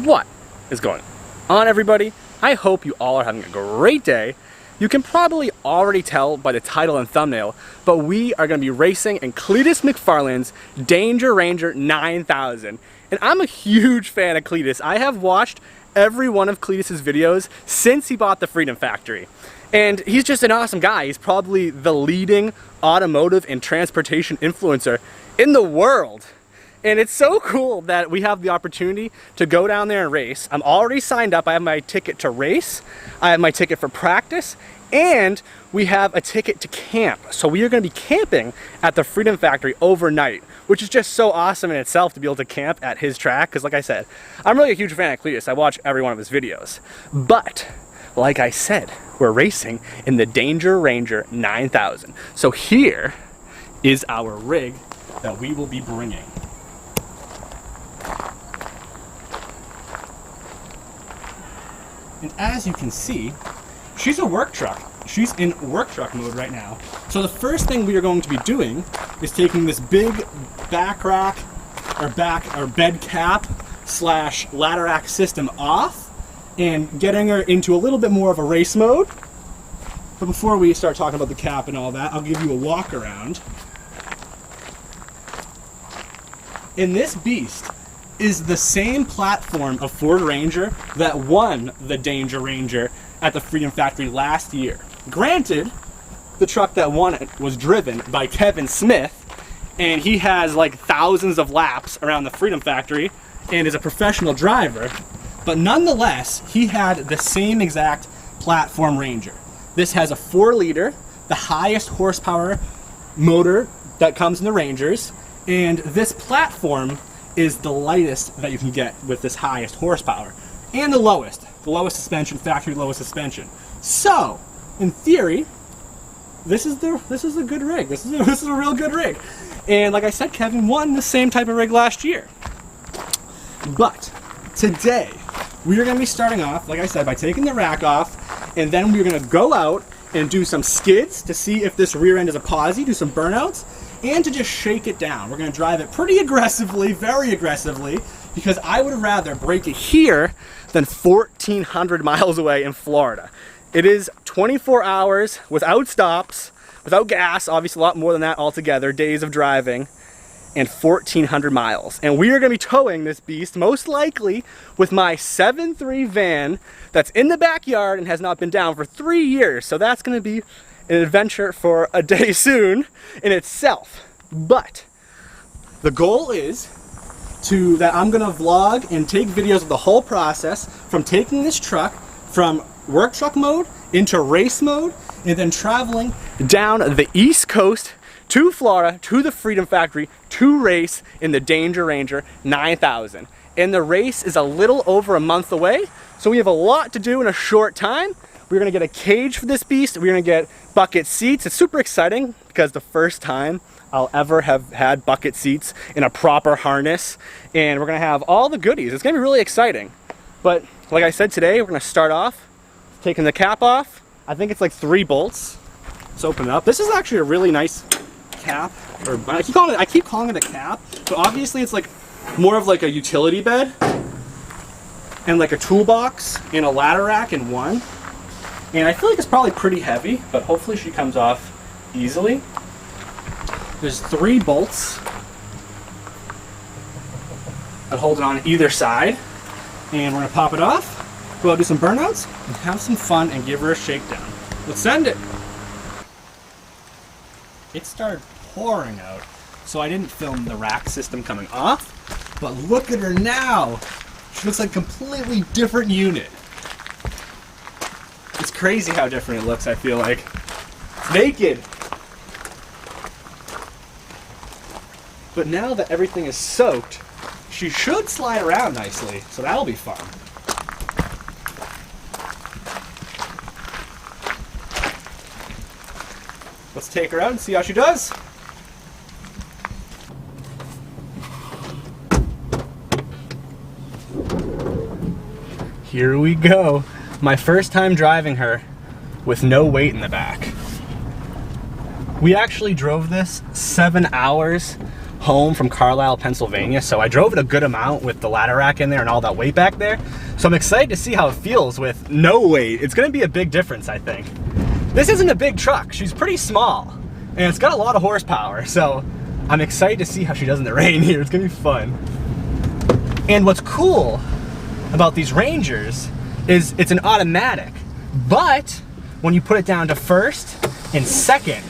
What is going on, everybody? I hope you all are having a great day. You can probably already tell by the title and thumbnail, but we are going to be racing in Cleetus Mcfarland's Danger Ranger 9000. And I'm a huge fan of Cleetus. I have watched every one of Cleetus's videos since he bought the Freedom Factory. And he's just an awesome guy. He's probably the leading automotive and transportation influencer in the world. And it's so cool that we have the opportunity to go down there and race. I'm already signed up. I have my ticket to race. I have my ticket for practice. And we have a ticket to camp. So we are going to be camping at the Freedom Factory overnight, which is just so awesome in itself to be able to camp at his track. Because like I said, I'm really a huge fan of Cleetus. I watch every one of his videos. But like I said, we're racing in the Danger Ranger 9000. So here is our rig that we will be bringing. And as you can see, she's a work truck. She's in work truck mode right now. So the first thing we are going to be doing is taking this big back rack or bed cap / ladder rack system off and getting her into a little bit more of a race mode. But before we start talking about the cap and all that, I'll give you a walk around. And this beast is the same platform of Ford Ranger that won the Danger Ranger at the Freedom Factory last year. Granted, the truck that won it was driven by Kevin Smith, and he has like thousands of laps around the Freedom Factory and is a professional driver, but nonetheless, he had the same exact platform Ranger. This has a 4-liter, the highest horsepower motor that comes in the Rangers, and this platform is the lightest that you can get with this highest horsepower, and the lowest suspension, factory lowest suspension. So, in theory, this is a good rig. This is a real good rig. And like I said, Kevin won the same type of rig last year. But today, we are going to be starting off, like I said, by taking the rack off, and then we're going to go out and do some skids to see if this rear end is a posi, do some burnouts, and to just shake it down. We're going to drive it pretty aggressively, very aggressively, because I would rather break it here than 1,400 miles away in Florida. It is 24 hours without stops, without gas, obviously a lot more than that altogether, days of driving, and 1,400 miles. And we are going to be towing this beast, most likely, with my 7.3 van that's in the backyard and has not been down for 3 years. So that's going to be an adventure for a day soon in itself. But the goal is that I'm gonna vlog and take videos of the whole process from taking this truck from work truck mode into race mode and then traveling down the East Coast to Florida to the Freedom Factory to race in the Danger Ranger 9000. And the race is a little over a month away, so we have a lot to do in a short time. We're gonna get a cage for this beast. We're gonna get bucket seats. It's super exciting because the first time I'll ever have had bucket seats in a proper harness, and we're gonna have all the goodies. It's gonna be really exciting. But like I said, today we're gonna start off taking the cap off. I think it's like 3 bolts. Let's open it up. This is actually a really nice cap, or I keep calling it a cap, but obviously it's like more of like a utility bed and like a toolbox and a ladder rack in one. And I feel like it's probably pretty heavy, but hopefully she comes off easily. There's 3 bolts that hold it on either side. And we're gonna pop it off, go out do some burnouts, and have some fun and give her a shakedown. Let's send it. It started pouring out, so I didn't film the rack system coming off, but look at her now. She looks like a completely different unit. It's crazy how different it looks, I feel like. It's naked. But now that everything is soaked, she should slide around nicely, so that'll be fun. Let's take her out and see how she does. Here we go. My first time driving her with no weight in the back. We actually drove this 7 hours home from Carlisle, Pennsylvania, so I drove it a good amount with the ladder rack in there and all that weight back there. So I'm excited to see how it feels with no weight. It's gonna be a big difference, I think. This isn't a big truck, she's pretty small, and it's got a lot of horsepower, so I'm excited to see how she does in the rain here. It's gonna be fun. And what's cool about these Rangers is it's an automatic, but when you put it down to first and second,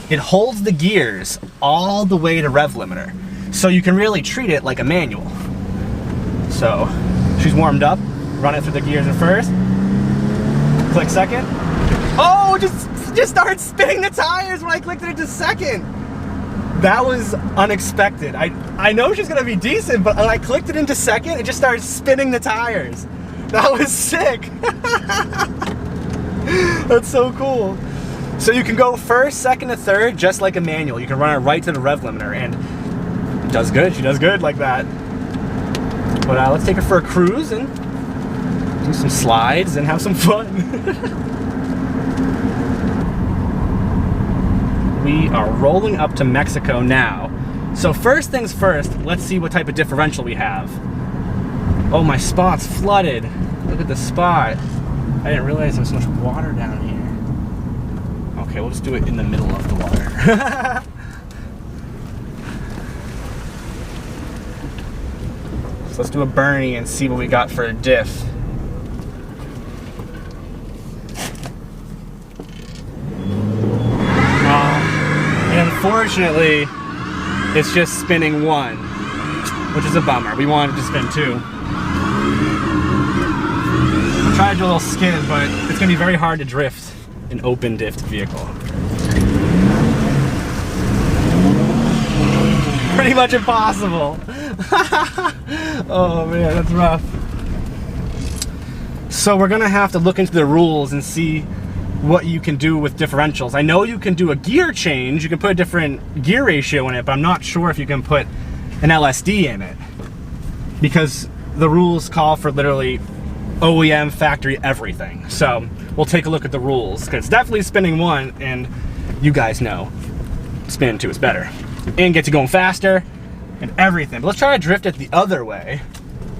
it holds the gears all the way to rev limiter. So you can really treat it like a manual. So she's warmed up, run it through the gears in first, click second. Oh, just started spinning the tires when I clicked it into second. That was unexpected. I know she's gonna be decent, but when I clicked it into second, it just started spinning the tires. That was sick. That's so cool. So you can go first, second, and third just like a manual. You can run it right to the rev limiter, and it does good. She does good like that. But let's take her for a cruise and do some slides and have some fun. We are rolling up to Mexico now. So first things first, let's see what type of differential we have. Oh, my spot's flooded. Look at the spot. I didn't realize there was so much water down here. Okay, we'll just do it in the middle of the water. So let's do a Bernie and see what we got for a diff. Unfortunately, it's just spinning one, which is a bummer. We wanted to spin two. I'm trying to do a little skid, but it's going to be very hard to drift an open diff vehicle. Pretty much impossible. Oh man, that's rough. So we're going to have to look into the rules and see what you can do with differentials. I know you can do a gear change, you can put a different gear ratio in it, but I'm not sure if you can put an LSD in it, because the rules call for literally OEM factory everything. So we'll take a look at the rules, because it's definitely spinning one, and you guys know spin two is better and gets you going faster and everything. But let's try to drift it the other way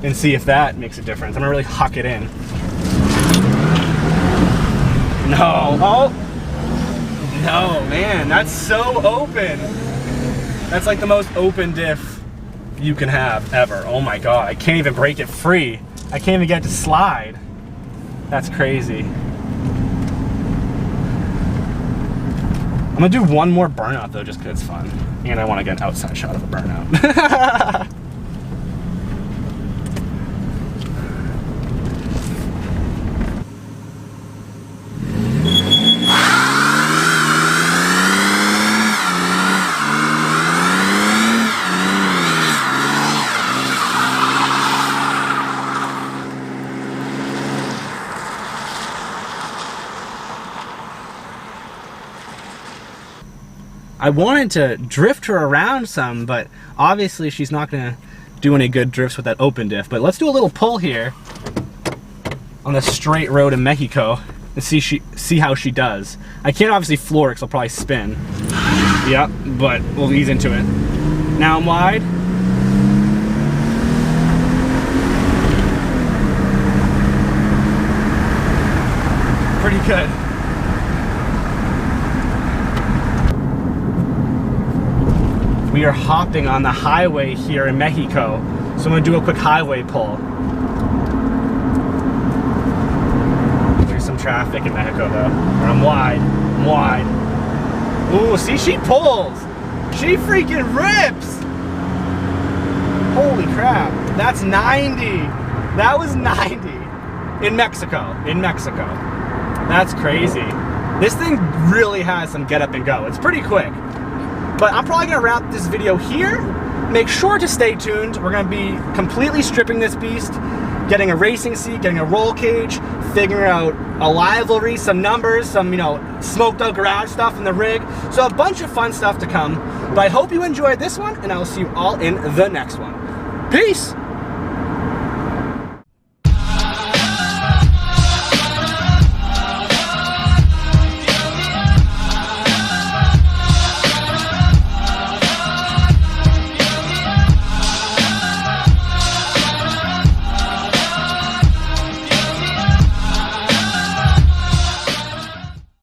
and see if that makes a difference. I'm gonna really huck it in. No, oh, no, man, that's so open. That's like the most open diff you can have ever. Oh my God, I can't even break it free. I can't even get it to slide. That's crazy. I'm gonna do one more burnout though, just because it's fun. And I wanna get an outside shot of a burnout. I wanted to drift her around some, but obviously she's not gonna do any good drifts with that open diff. But let's do a little pull here on the straight road in Mexico and see how she does. I can't obviously floor it because I'll probably spin. Yep, but we'll ease into it. Now I'm wide. Pretty good. We are hopping on the highway here in Mexico, so I'm gonna do a quick highway pull. There's some traffic in Mexico though. I'm wide, I'm wide. Ooh, see, she pulls. She freaking rips. Holy crap, that's 90. That was 90 in Mexico, That's crazy. This thing really has some get up and go. It's pretty quick. But I'm probably gonna wrap this video here. Make sure to stay tuned. We're gonna be completely stripping this beast, getting a racing seat, getting a roll cage, figuring out a livery, some numbers, some, you know, smoked out garage stuff in the rig. So a bunch of fun stuff to come. But I hope you enjoyed this one, and I will see you all in the next one. Peace!